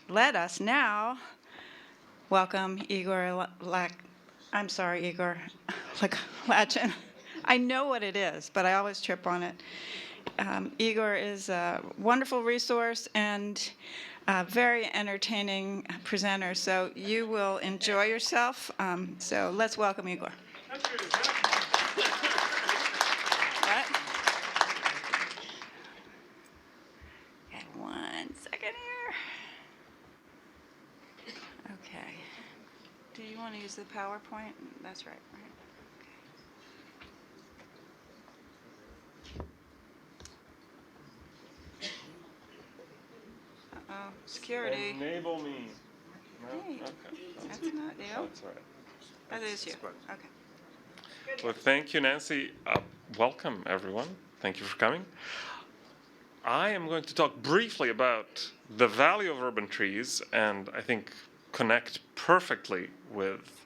let us now welcome Igor Lacan. I know what it is, but I always trip on it. Igor is a wonderful resource and a very entertaining presenter, so you will enjoy yourself. So let's welcome Igor. What? Okay, 1 second here. Okay. Do you want to use the PowerPoint? That's right, right? Uh-oh, security. Enable me. No? Hey, Okay. that's not you. That's all right. That is you. Okay. Well, thank you, Nancy. Welcome, everyone. Thank you for coming. I am going to talk briefly about the value of urban trees, and I think connect perfectly with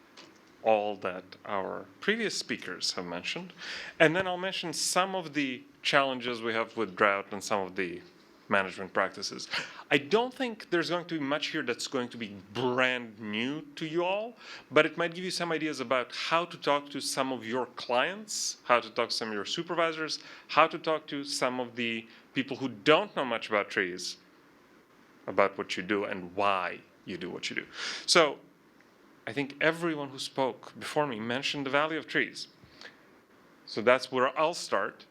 all that our previous speakers have mentioned. And then I'll mention some of the challenges we have with drought and some of the management practices. I don't think there's going to be much here that's going to be brand new to you all, but it might give you some ideas about how to talk to some of your clients, how to talk to some of your supervisors, how to talk to some of the people who don't know much about trees, about what you do and why you do what you do. So I think everyone who spoke before me mentioned the value of trees. So that's where I'll start.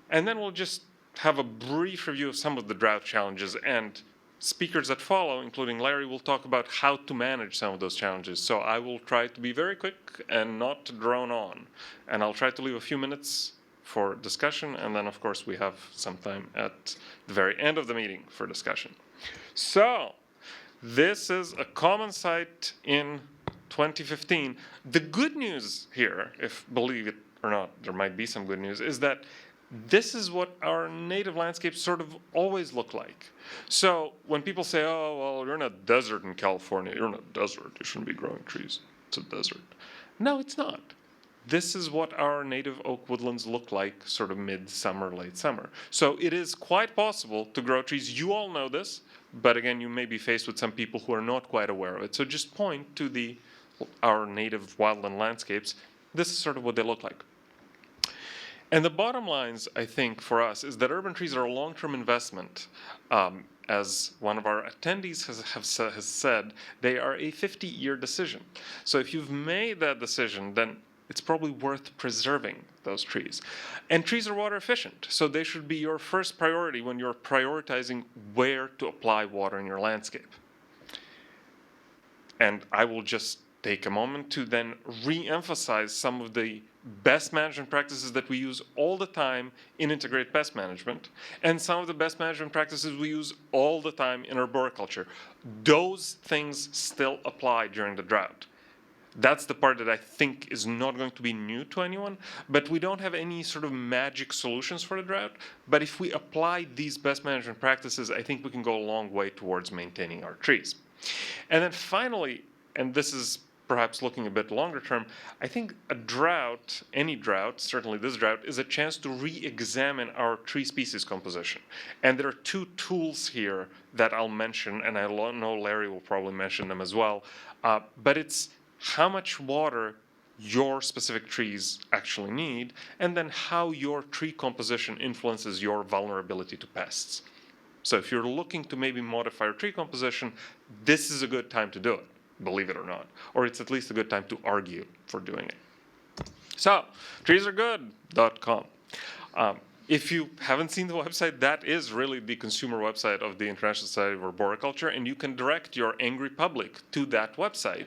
And then we'll just have a brief review of some of the drought challenges, and speakers that follow, including Larry, will talk about how to manage some of those challenges. So I will try to be very quick and not drone on. And I'll try to leave a few minutes for discussion, and then of course we have some time at the very end of the meeting for discussion. So this is a common site in 2015. The good news here, if believe it or not, there might be some good news, is that this is what our native landscapes sort of always look like. So when people say, oh, well, you're in a desert in California, you're in a desert, you shouldn't be growing trees, it's a desert. No, it's not. This is what our native oak woodlands look like sort of mid-summer, late summer. So it is quite possible to grow trees. You all know this, but again, you may be faced with some people who are not quite aware of it. So just point to our native wildland landscapes. This is sort of what they look like. And the bottom lines, I think, for us is that urban trees are a long-term investment. As one of our attendees has said, they are a 50-year decision. So if you've made that decision, then it's probably worth preserving those trees. And trees are water efficient, so they should be your first priority when you're prioritizing where to apply water in your landscape. And I will just take a moment to then re-emphasize some of the best management practices that we use all the time in integrated pest management, and some of the best management practices we use all the time in arboriculture. Those things still apply during the drought. That's the part that I think is not going to be new to anyone, but we don't have any sort of magic solutions for the drought. But if we apply these best management practices, I think we can go a long way towards maintaining our trees. And then finally, and this is perhaps looking a bit longer term, I think a drought, any drought, certainly this drought, is a chance to re-examine our tree species composition. And there are two tools here that I'll mention, and I know Larry will probably mention them as well, but it's how much water your specific trees actually need, and then how your tree composition influences your vulnerability to pests. So if you're looking to maybe modify your tree composition, this is a good time to do it, believe it or not. Or it's at least a good time to argue for doing it. So, treesaregood.com. If you haven't seen the website, that is really the consumer website of the International Society of Arboriculture, and you can direct your angry public to that website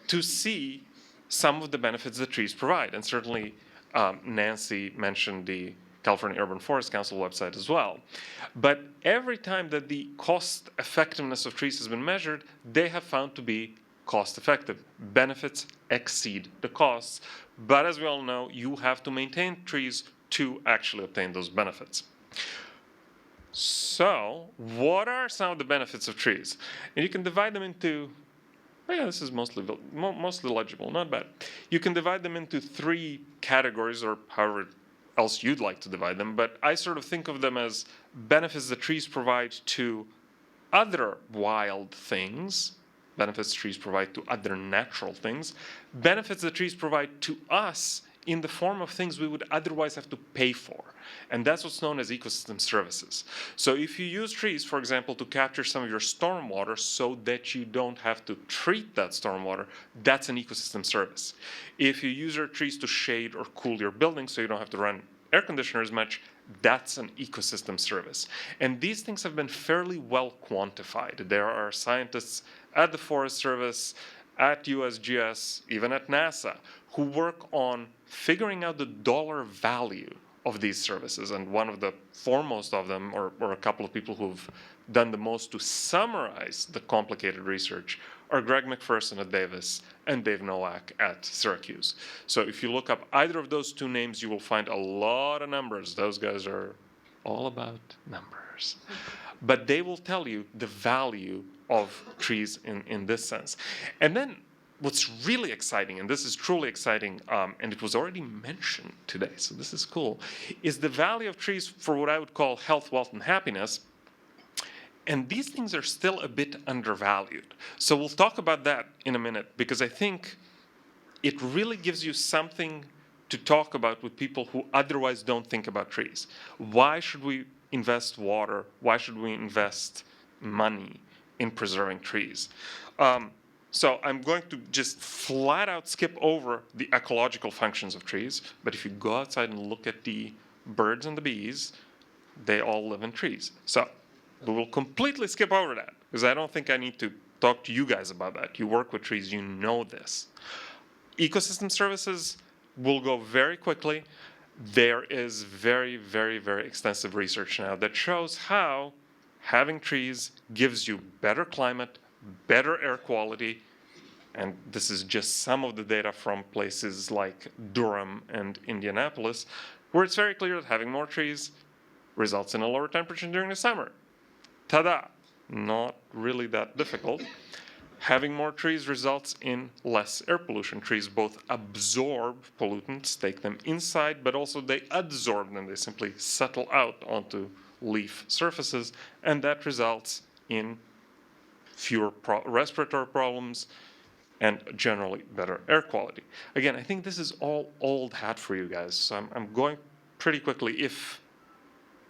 to see some of the benefits that trees provide. And certainly Nancy mentioned the California Urban Forest Council website as well. But every time that the cost effectiveness of trees has been measured, they have found to be cost effective. Benefits exceed the costs. But as we all know, you have to maintain trees to actually obtain those benefits. So what are some of the benefits of trees? And you can divide them into, yeah, this is mostly legible, not bad. You can divide them into three categories, or however else you'd like to divide them, but I sort of think of them as benefits that trees provide to other wild things, benefits trees provide to other natural things, benefits that trees provide to us in the form of things we would otherwise have to pay for. And that's what's known as ecosystem services. So if you use trees, for example, to capture some of your stormwater so that you don't have to treat that stormwater, that's an ecosystem service. If you use your trees to shade or cool your building so you don't have to run air conditioner as much, that's an ecosystem service. And these things have been fairly well quantified. There are scientists at the Forest Service, at USGS, even at NASA, who work on figuring out the dollar value of these services. And one of the foremost of them, or a couple of people who've done the most to summarize the complicated research, are Greg McPherson at Davis and Dave Nowak at Syracuse. So if you look up either of those two names, you will find a lot of numbers. Those guys are all about numbers. But they will tell you the value of trees in this sense. And then what's really exciting, and this is truly exciting, and it was already mentioned today, so this is cool, is the value of trees for what I would call health, wealth, and happiness. And these things are still a bit undervalued. So we'll talk about that in a minute, because I think it really gives you something to talk about with people who otherwise don't think about trees. Why should we invest water? Why should we invest money in preserving trees? So I'm going to just flat out skip over the ecological functions of trees, but if you go outside and look at the birds and the bees, they all live in trees. So we will completely skip over that, because I don't think I need to talk to you guys about that. You work with trees, you know this. Ecosystem services will go very quickly. There is very, very, very extensive research now that shows how having trees gives you better climate, better air quality, and this is just some of the data from places like Durham and Indianapolis, where it's very clear that having more trees results in a lower temperature during the summer. Ta-da! Not really that difficult. Having more trees results in less air pollution. Trees both absorb pollutants, take them inside, but also they adsorb them. They simply settle out onto leaf surfaces, and that results in fewer respiratory problems and generally better air quality. Again, I think this is all old hat for you guys, so I'm going pretty quickly. If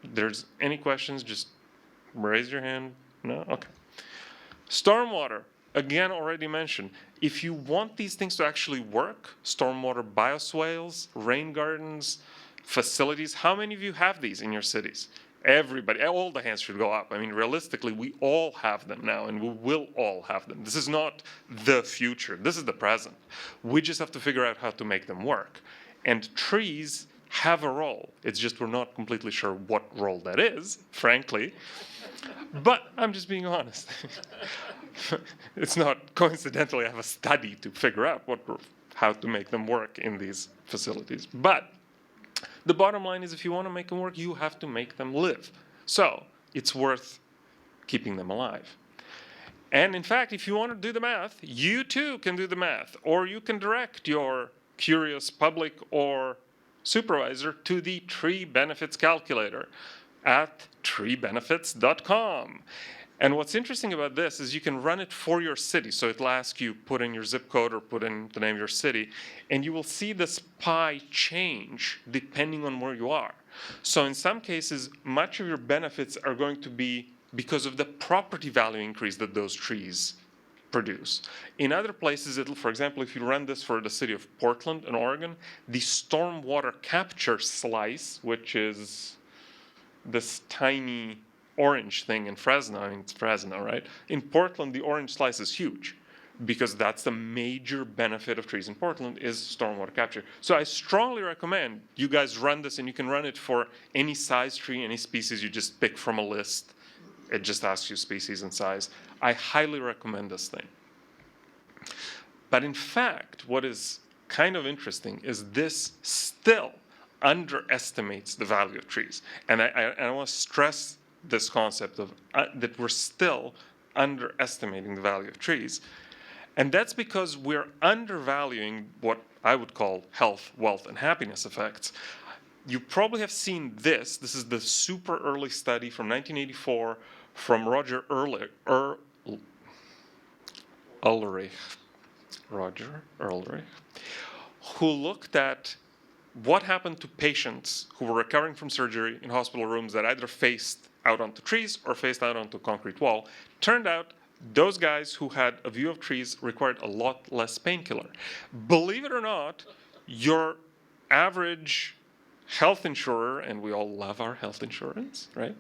there's any questions, just raise your hand. No? Okay. Stormwater, again, already mentioned. If you want these things to actually work, stormwater bioswales, rain gardens, facilities, how many of you have these in your cities? Everybody, all the hands should go up. I mean, realistically, we all have them now, and we will all have them. This is not the future. This is the present. We just have to figure out how to make them work. And trees have a role. It's just we're not completely sure what role that is, frankly. But I'm just being honest. It's not coincidentally I have a study to figure out how to make them work in these facilities. But the bottom line is if you want to make them work, you have to make them live. So it's worth keeping them alive. And in fact, if you want to do the math, you too can do the math. Or you can direct your curious public or supervisor to the tree benefits calculator at treebenefits.com. And what's interesting about this is you can run it for your city. So it'll ask you, put in your zip code or put in the name of your city, and you will see this pie change depending on where you are. So in some cases, much of your benefits are going to be because of the property value increase that those trees produce. In other places, for example, if you run this for the city of Portland in Oregon, the stormwater capture slice, which is this tiny orange thing in Fresno, I mean, it's Fresno, right? In Portland, the orange slice is huge because that's the major benefit of trees in Portland is stormwater capture. So I strongly recommend you guys run this, and you can run it for any size tree, any species you just pick from a list. It just asks you species and size. I highly recommend this thing. But in fact, what is kind of interesting is this still underestimates the value of trees. And I want to stress this concept of that we're still underestimating the value of trees. And that's because we're undervaluing what I would call health, wealth, and happiness effects. You probably have seen this. This is the super early study from 1984 from Roger Ulrich, who looked at what happened to patients who were recovering from surgery in hospital rooms that either faced out onto trees or faced out onto a concrete wall. Turned out those guys who had a view of trees required a lot less painkiller. Believe it or not, your average health insurer, and we all love our health insurance, right?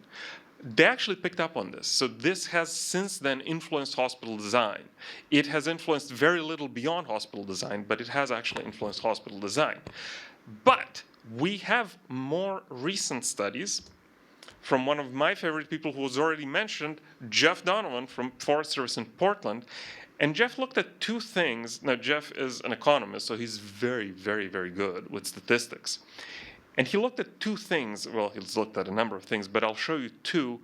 They actually picked up on this. So this has since then influenced hospital design. It has influenced very little beyond hospital design, but it has actually influenced hospital design. But we have more recent studies from one of my favorite people who was already mentioned, Jeff Donovan from Forest Service in Portland. And Jeff looked at two things. Now, Jeff is an economist, so he's very, very, very good with statistics. And he looked at two things. Well, he's looked at a number of things, but I'll show you two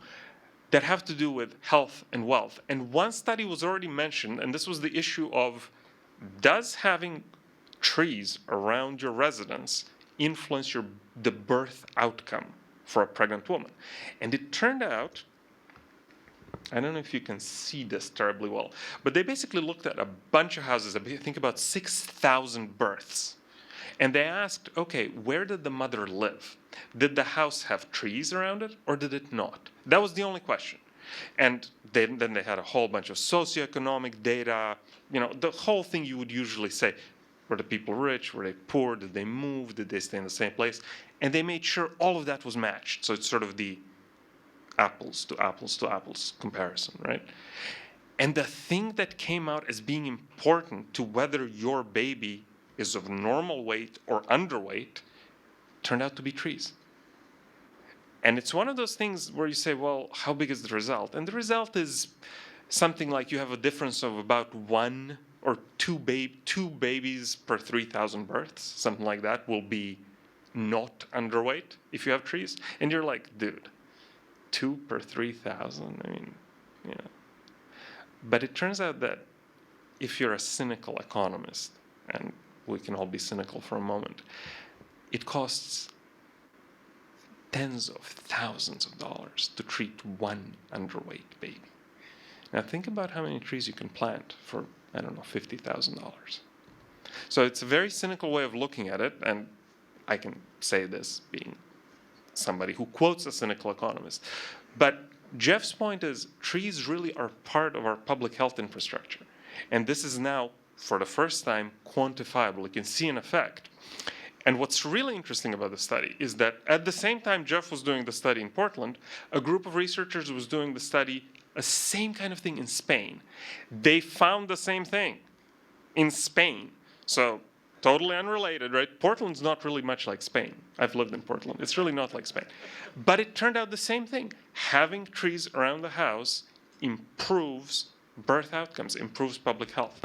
that have to do with health and wealth. And one study was already mentioned, and this was the issue of, does having trees around your residence influence the birth outcome for a pregnant woman? And it turned out, I don't know if you can see this terribly well, but they basically looked at a bunch of houses, I think about 6,000 births. And they asked, okay, where did the mother live? Did the house have trees around it or did it not? That was the only question. And then they had a whole bunch of socioeconomic data, the whole thing you would usually say. Were the people rich? Were they poor? Did they move? Did they stay in the same place? And they made sure all of that was matched. So it's sort of the apples to apples to apples comparison, right? And the thing that came out as being important to whether your baby is of normal weight or underweight turned out to be trees. And it's one of those things where you say, well, how big is the result? And the result is something like you have a difference of about 1 or 2 babies per 3,000 births, something like that, will be not underweight if you have trees. And you're like, dude, 2 per 3,000? I mean, But it turns out that if you're a cynical economist, and we can all be cynical for a moment, it costs tens of thousands of dollars to treat one underweight baby. Now think about how many trees you can plant for, I don't know, $50,000. So it's a very cynical way of looking at it, and I can say this being somebody who quotes a cynical economist. But Jeff's point is trees really are part of our public health infrastructure. And this is now, for the first time, quantifiable. You can see an effect. And what's really interesting about the study is that at the same time Jeff was doing the study in Portland, a group of researchers was doing the study, a same kind of thing in Spain. They found the same thing in Spain. So totally unrelated, right? Portland's not really much like Spain. I've lived in Portland. It's really not like Spain. But it turned out the same thing. Having trees around the house improves birth outcomes, improves public health.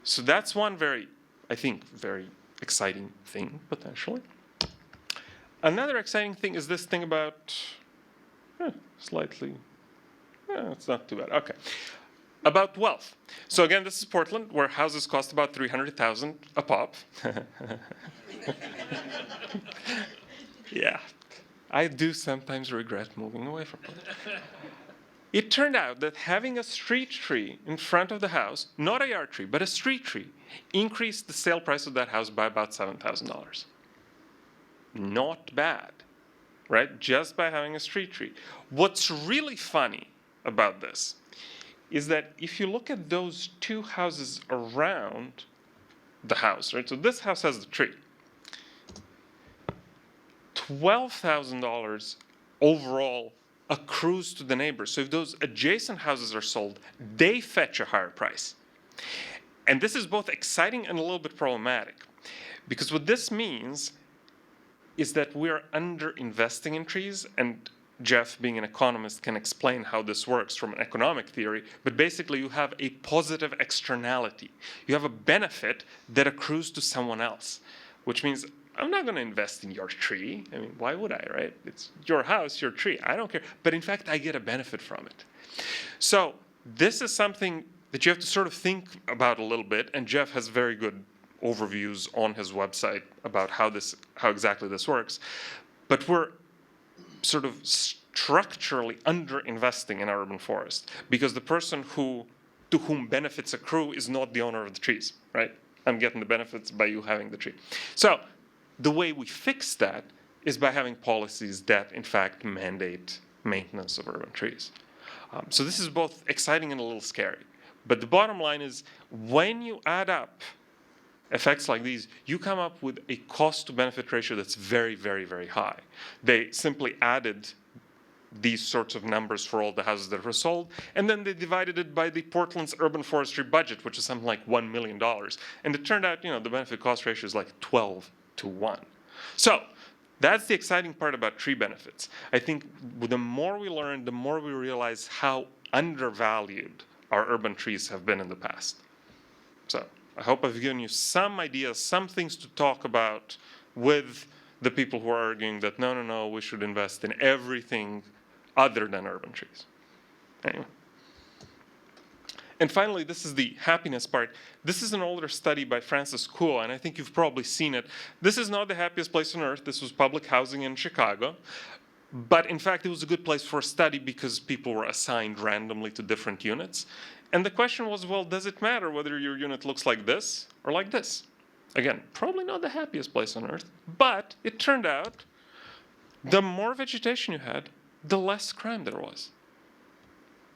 So that's one very exciting thing, potentially. Another exciting thing is this thing about, it's not too bad, okay. About wealth. So again, this is Portland, where houses cost about $300,000 a pop. Yeah, I do sometimes regret moving away from Portland. It turned out that having a street tree in front of the house, not a yard tree, but a street tree, increased the sale price of that house by about $7,000. Not bad, right? Just by having a street tree. What's really funny about this is that if you look at those two houses around the house, right? So this house has the tree. $12,000 overall accrues to the neighbors. So if those adjacent houses are sold, they fetch a higher price. And this is both exciting and a little bit problematic. Because what this means is that we are under-investing in trees, and Jeff, being an economist, can explain how this works from an economic theory, but basically you have a positive externality. You have a benefit that accrues to someone else, which means I'm not going to invest in your tree. I mean, why would I, right? It's your house, your tree. I don't care. But in fact, I get a benefit from it. So this is something that you have to sort of think about a little bit, and Jeff has very good overviews on his website about how exactly this works. But we're sort of structurally underinvesting in our urban forest, because the person to whom benefits accrue is not the owner of the trees, right? I'm getting the benefits by you having the tree. So the way we fix that is by having policies that, in fact, mandate maintenance of urban trees. So this is both exciting and a little scary. But the bottom line is, when you add up effects like these, you come up with a cost-to-benefit ratio that's very, very, very high. They simply added these sorts of numbers for all the houses that were sold, and then they divided it by the Portland's urban forestry budget, which is something like $1 million. And it turned out, the benefit-cost ratio is like 12 to 1. So that's the exciting part about tree benefits. I think the more we learn, the more we realize how undervalued our urban trees have been in the past. So I hope I've given you some ideas, some things to talk about with the people who are arguing that no, we should invest in everything other than urban trees. Anyway. And finally, this is the happiness part. This is an older study by Francis Kuo, and I think you've probably seen it. This is not the happiest place on earth. This was public housing in Chicago. But in fact, it was a good place for a study because people were assigned randomly to different units. And the question was, well, does it matter whether your unit looks like this or like this? Again, probably not the happiest place on earth, but it turned out the more vegetation you had, the less crime there was.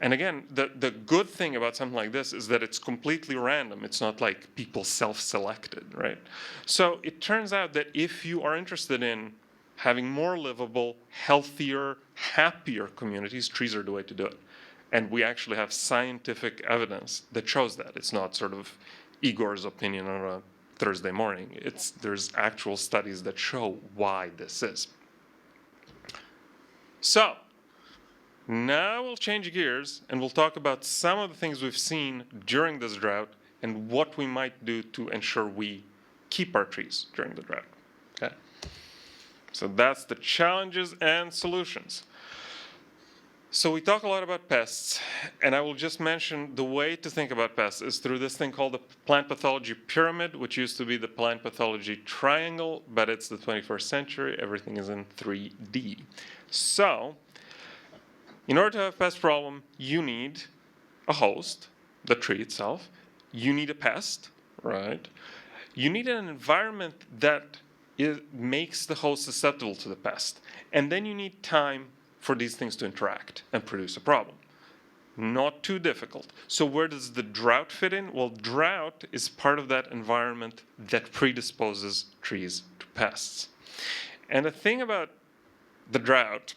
And again, the good thing about something like this is that it's completely random. It's not like people self-selected, right? So it turns out that if you are interested in having more livable, healthier, happier communities, trees are the way to do it. And we actually have scientific evidence that shows that. It's not sort of Igor's opinion on a Thursday morning. There's actual studies that show why this is. So now we'll change gears and we'll talk about some of the things we've seen during this drought and what we might do to ensure we keep our trees during the drought. Okay? So that's the challenges and solutions. So we talk a lot about pests, and I will just mention the way to think about pests is through this thing called the plant pathology pyramid, which used to be the plant pathology triangle, but it's the 21st century. Everything is in 3D. So in order to have a pest problem, you need a host, the tree itself. You need a pest, right? You need an environment that makes the host susceptible to the pest. And then you need time for these things to interact and produce a problem. Not too difficult. So where does the drought fit in? Well, drought is part of that environment that predisposes trees to pests. And the thing about the drought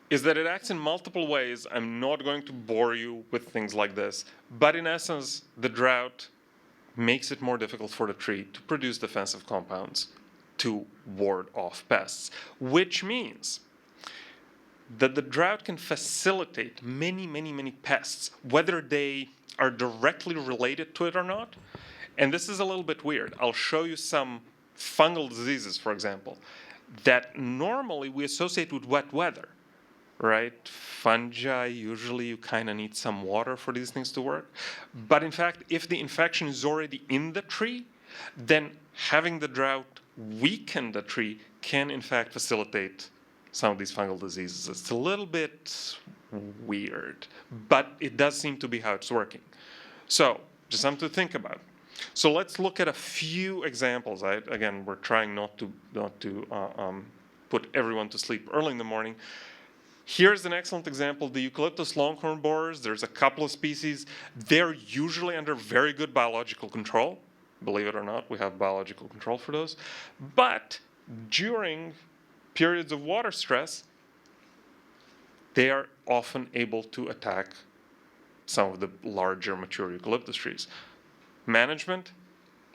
is that it acts in multiple ways. I'm not going to bore you with things like this, but in essence, the drought makes it more difficult for the tree to produce defensive compounds to ward off pests, which means that the drought can facilitate many, many, many pests, whether they are directly related to it or not. And this is a little bit weird. I'll show you some fungal diseases, for example, that normally we associate with wet weather, right? Fungi, usually you kind of need some water for these things to work. But in fact, if the infection is already in the tree, then having the drought weaken the tree can in fact facilitate some of these fungal diseases. It's a little bit weird, but it does seem to be how it's working. So just something to think about. So let's look at a few examples. Again, we're trying not to put everyone to sleep early in the morning. Here's an excellent example, the eucalyptus longhorn borers. There's a couple of species. They're usually under very good biological control. Believe it or not, we have biological control for those. But during periods of water stress, they are often able to attack some of the larger mature eucalyptus trees. Management,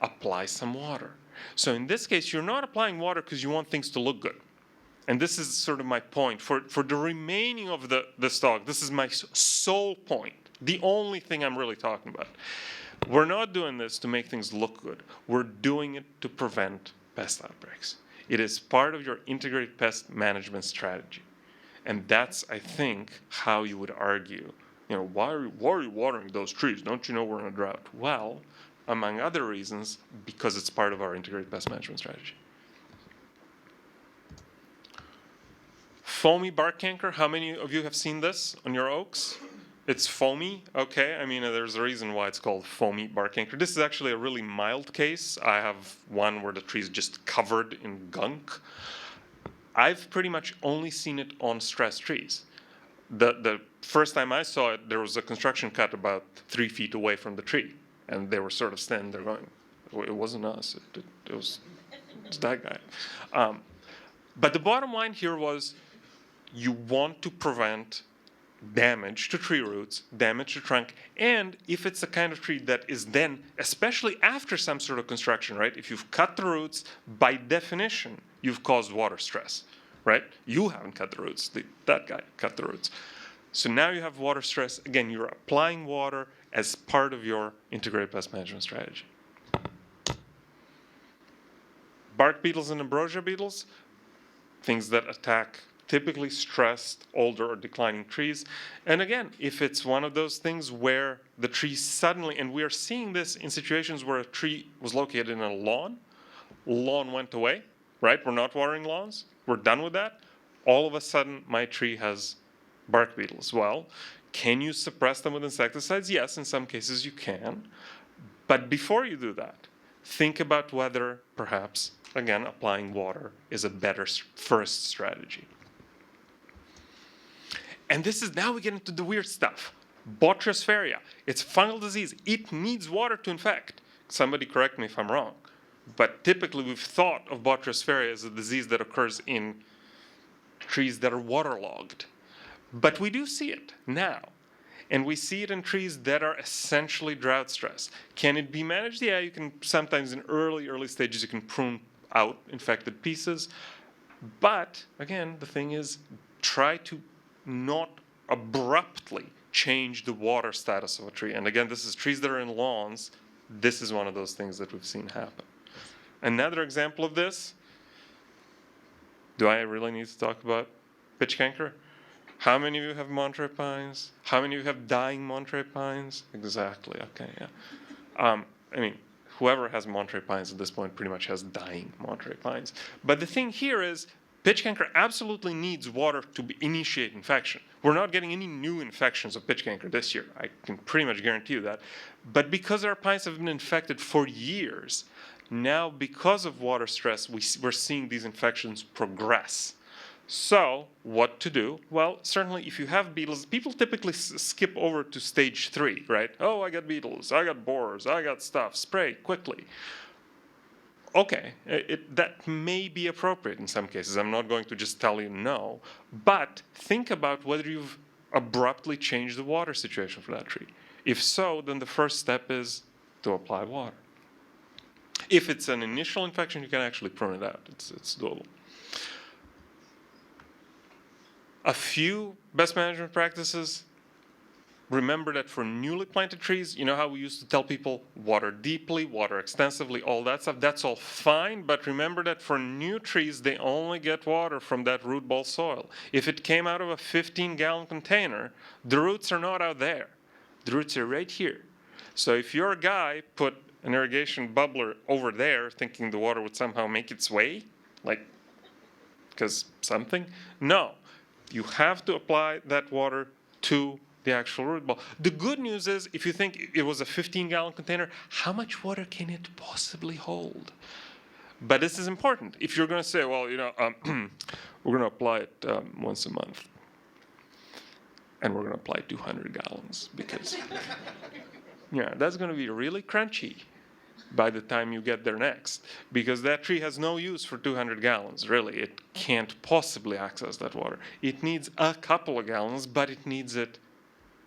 apply some water. So in this case, you're not applying water because you want things to look good. And this is sort of my point. For the remaining of this talk, this is my sole point, the only thing I'm really talking about. We're not doing this to make things look good. We're doing it to prevent pest outbreaks. It is part of your integrated pest management strategy. And that's, I think, how you would argue, why are you watering those trees? Don't you know we're in a drought? Well, among other reasons, because it's part of our integrated pest management strategy. Foamy bark canker. How many of you have seen this on your oaks? It's foamy, okay. I mean, there's a reason why it's called foamy bark canker. This is actually a really mild case. I have one where the tree is just covered in gunk. I've pretty much only seen it on stressed trees. The first time I saw it, there was a construction cut about 3 feet away from the tree, and they were sort of standing there going, "It wasn't us. It was that guy." But the bottom line here was, you want to prevent damage to tree roots, damage to trunk, and if it's the kind of tree that is then, especially after some sort of construction, right? If you've cut the roots, by definition, you've caused water stress, right? You haven't cut the roots, that guy cut the roots. So now you have water stress. Again, you're applying water as part of your integrated pest management strategy. Bark beetles and ambrosia beetles, things that attack typically stressed, older, or declining trees. And again, if it's one of those things where the tree suddenly, and we are seeing this in situations where a tree was located in a lawn went away, right? We're not watering lawns. We're done with that. All of a sudden, my tree has bark beetles. Well, can you suppress them with insecticides? Yes, in some cases you can. But before you do that, think about whether perhaps, again, applying water is a better first strategy. And this is, now we get into the weird stuff. Botryopsferia. It's a fungal disease. It needs water to infect. Somebody correct me if I'm wrong. But typically we've thought of Botryopsferia as a disease that occurs in trees that are waterlogged. But we do see it now. And we see it in trees that are essentially drought stressed. Can it be managed? Yeah, you can sometimes in early stages you can prune out infected pieces. But again, the thing is, try to not abruptly change the water status of a tree. And again, this is trees that are in lawns. This is one of those things that we've seen happen. Another example of this, do I really need to talk about pitch canker? How many of you have Monterey pines? How many of you have dying Monterey pines? Exactly, okay, yeah. I mean, whoever has Monterey pines at this point pretty much has dying Monterey pines. But the thing here is, pitch canker absolutely needs water to initiate infection. We're not getting any new infections of pitch canker this year. I can pretty much guarantee you that. But because our pines have been infected for years, now because of water stress, we're seeing these infections progress. So what to do? Well, certainly if you have beetles, people typically skip over to stage 3, right? Oh, I got beetles, I got borers, I got stuff, spray quickly. Okay, that may be appropriate in some cases. I'm not going to just tell you no, but think about whether you've abruptly changed the water situation for that tree. If so, then the first step is to apply water. If it's an initial infection, you can actually prune it out. It's doable. A few best management practices. Remember that for newly planted trees, you know how we used to tell people water deeply, water extensively, all that stuff? That's all fine, but remember that for new trees, they only get water from that root ball soil. If it came out of a 15-gallon container, the roots are not out there. The roots are right here. So if your guy put an irrigation bubbler over there thinking the water would somehow make its way, like, because something, no. You have to apply that water to the actual root ball. The good news is, if you think it was a 15-gallon container, how much water can it possibly hold? But this is important. If you're going to say, well, you know, we're going to apply it once a month, and we're going to apply 200 gallons, because yeah, that's going to be really crunchy by the time you get there next, because that tree has no use for 200 gallons, really. It can't possibly access that water. It needs a couple of gallons, but it needs it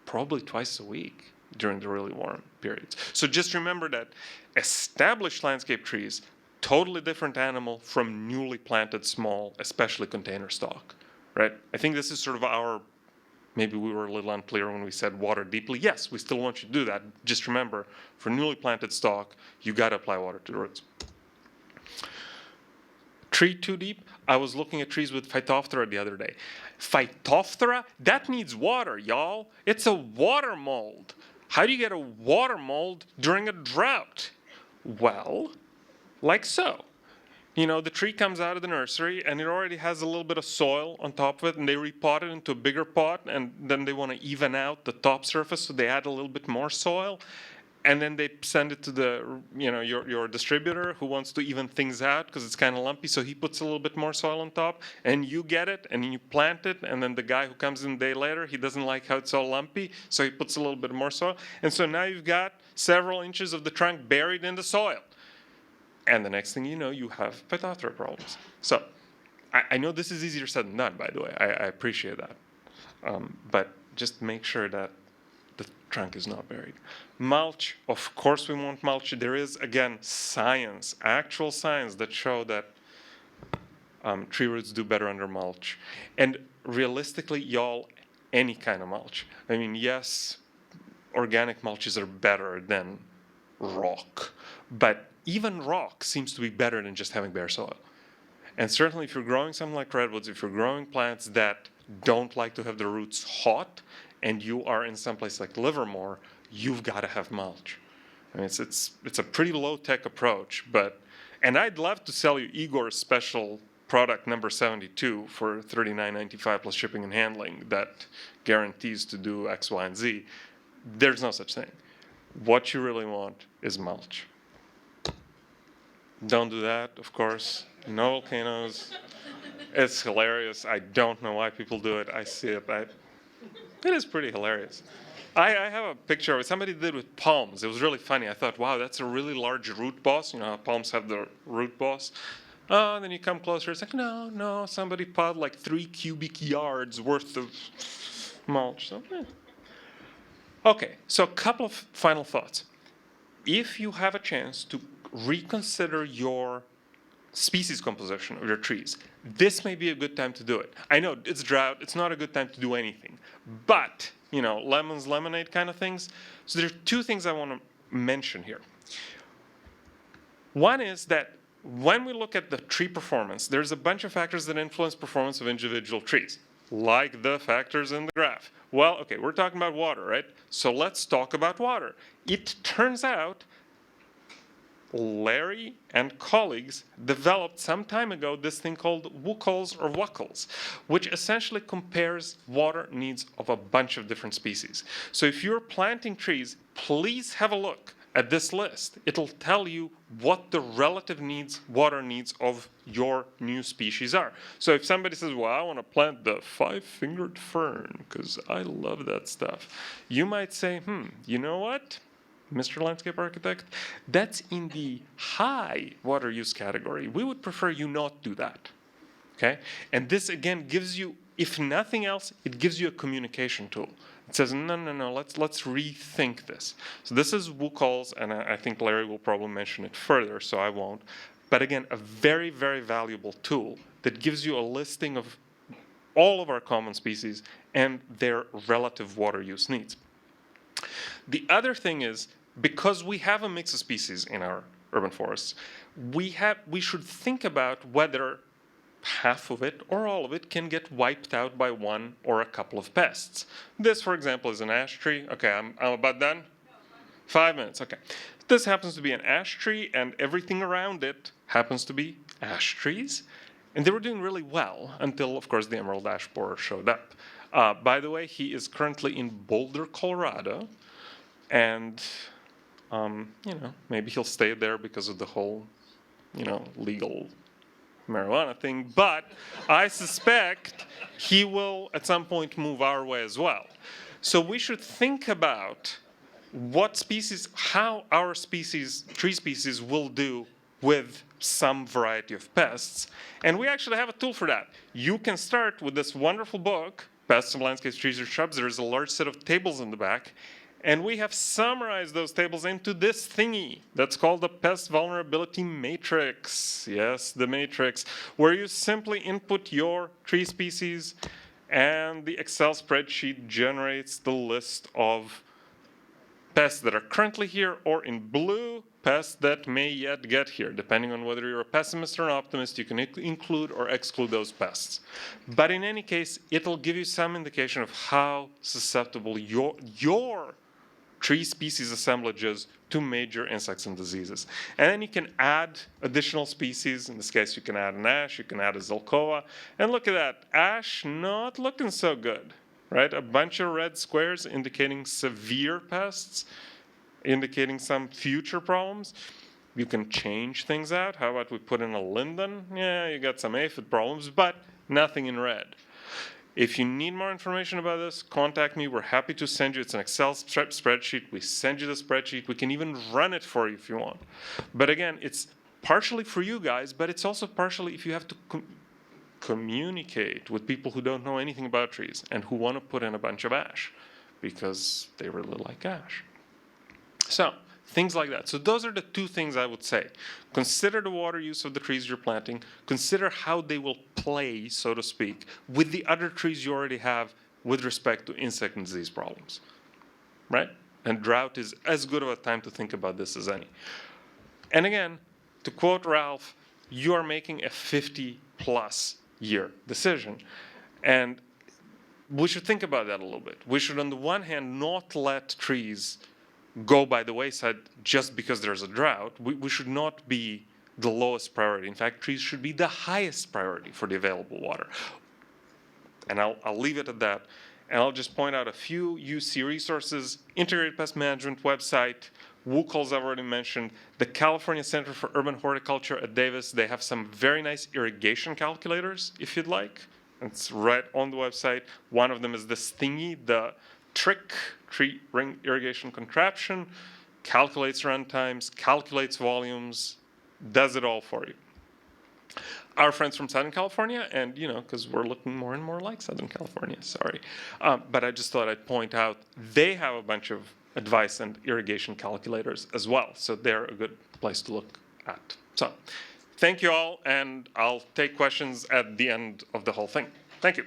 probably twice a week during the really warm periods. So just remember that established landscape trees, totally different animal from newly planted small, especially container stock, right? I think this is sort of our, maybe we were a little unclear when we said water deeply. Yes, we still want you to do that. Just remember, for newly planted stock, you got to apply water to the roots. Tree too deep? I was looking at trees with Phytophthora the other day. Phytophthora? That needs water, y'all. It's a water mold. How do you get a water mold during a drought? Well, like so. the tree comes out of the nursery and it already has a little bit of soil on top of it, and they repot it into a bigger pot, and then they want to even out the top surface, so they add a little bit more soil, and then they send it to your distributor who wants to even things out because it's kind of lumpy, so he puts a little bit more soil on top, and you get it and you plant it, and then the guy who comes in a day later, he doesn't like how it's all lumpy, so he puts a little bit more soil, and so now you've got several inches of the trunk buried in the soil. And the next thing you know, you have phytophthora problems. So I know this is easier said than done, by the way. I appreciate that. But just make sure that the trunk is not buried. Mulch, of course we want mulch. There is, again, science, actual science that show that tree roots do better under mulch. And realistically, y'all, any kind of mulch. I mean, yes, organic mulches are better than rock. But even rock seems to be better than just having bare soil. And certainly if you're growing something like redwoods, if you're growing plants that don't like to have their roots hot, and you are in some place like Livermore, you've got to have mulch. I mean, it's a pretty low-tech approach, and I'd love to sell you Igor's special product number 72 for $39.95 plus shipping and handling that guarantees to do X, Y, and Z. There's no such thing. What you really want is mulch. Don't do that, of course. No volcanoes. It's hilarious. I don't know why people do it. I see it. It is pretty hilarious. I have a picture of it. Somebody did with palms. It was really funny. I thought, wow, that's a really large root boss. You know how palms have the root boss? Oh, and then you come closer. It's like, no. Somebody piled like 3 cubic yards worth of mulch. So, Okay, so a couple of final thoughts. If you have a chance to reconsider your species composition of your trees, this may be a good time to do it. I know it's drought, it's not a good time to do anything, but, lemons, lemonade kind of things. So there are 2 things I want to mention here. One is that when we look at the tree performance, there's a bunch of factors that influence performance of individual trees, like the factors in the graph. Well, okay, we're talking about water, right? So let's talk about water. It turns out Larry and colleagues developed some time ago this thing called WUCLs or WUCLs, which essentially compares water needs of a bunch of different species. So if you're planting trees, please have a look at this list. It'll tell you what the relative water needs of your new species are. So if somebody says, well, I want to plant the 5-fingered fern because I love that stuff, you might say, you know what, Mr. Landscape Architect, that's in the high water use category. We would prefer you not do that, okay? And this, again, gives you, if nothing else, it gives you a communication tool. It says, no, let's rethink this. So this is WUCLs, and I think Larry will probably mention it further, so I won't. But again, a very, very valuable tool that gives you a listing of all of our common species and their relative water use needs. The other thing is, because we have a mix of species in our urban forests, we should think about whether half of it or all of it can get wiped out by one or a couple of pests. This, for example, is an ash tree. Okay, I'm about done? 5 minutes, okay. This happens to be an ash tree, and everything around it happens to be ash trees. And they were doing really well until, of course, the emerald ash borer showed up. By the way, he is currently in Boulder, Colorado, and maybe he'll stay there because of the whole, legal marijuana thing, but I suspect he will at some point move our way as well. So we should think about how our tree species will do with some variety of pests. And we actually have a tool for that. You can start with this wonderful book, Pests of Landscapes, Trees, or Shrubs. There's a large set of tables in the back. And we have summarized those tables into this thingy that's called the Pest Vulnerability Matrix. Yes, the matrix, where you simply input your tree species and the Excel spreadsheet generates the list of pests that are currently here, or in blue, pests that may yet get here. Depending on whether you're a pessimist or an optimist, you can include or exclude those pests. But in any case, it'll give you some indication of how susceptible your tree species assemblages to major insects and diseases. And then you can add additional species. In this case, you can add an ash, you can add a Zelkoa. And look at that, ash not looking so good, right? A bunch of red squares indicating severe pests, indicating some future problems. You can change things out. How about we put in a linden? Yeah, you got some aphid problems, but nothing in red. If you need more information about this, contact me. We're happy to send you. It's an Excel spreadsheet. We send you the spreadsheet. We can even run it for you if you want. But again, it's partially for you guys, but it's also partially if you have to communicate with people who don't know anything about trees and who want to put in a bunch of ash because they really like ash. So things like that. So those are the two things I would say. Consider the water use of the trees you're planting. Consider how they will play, so to speak, with the other trees you already have with respect to insect and disease problems, right? And drought is as good of a time to think about this as any. And again, to quote Ralph, you are making a 50-plus year decision. And we should think about that a little bit. We should, on the one hand, not let trees go by the wayside just because there's a drought. We should not be the lowest priority. In fact, trees should be the highest priority for the available water. And I'll leave it at that. And I'll just point out a few UC resources: Integrated Pest Management website, WUCL's I've already mentioned, the California Center for Urban Horticulture at Davis. They have some very nice irrigation calculators, if you'd like. It's right on the website. One of them is this thingy, the Trick tree ring irrigation contraption, calculates run times, calculates volumes, does it all for you. Our friends from Southern California, and because we're looking more and more like Southern California, sorry. But I just thought I'd point out they have a bunch of advice and irrigation calculators as well. So they're a good place to look at. So thank you all, and I'll take questions at the end of the whole thing. Thank you.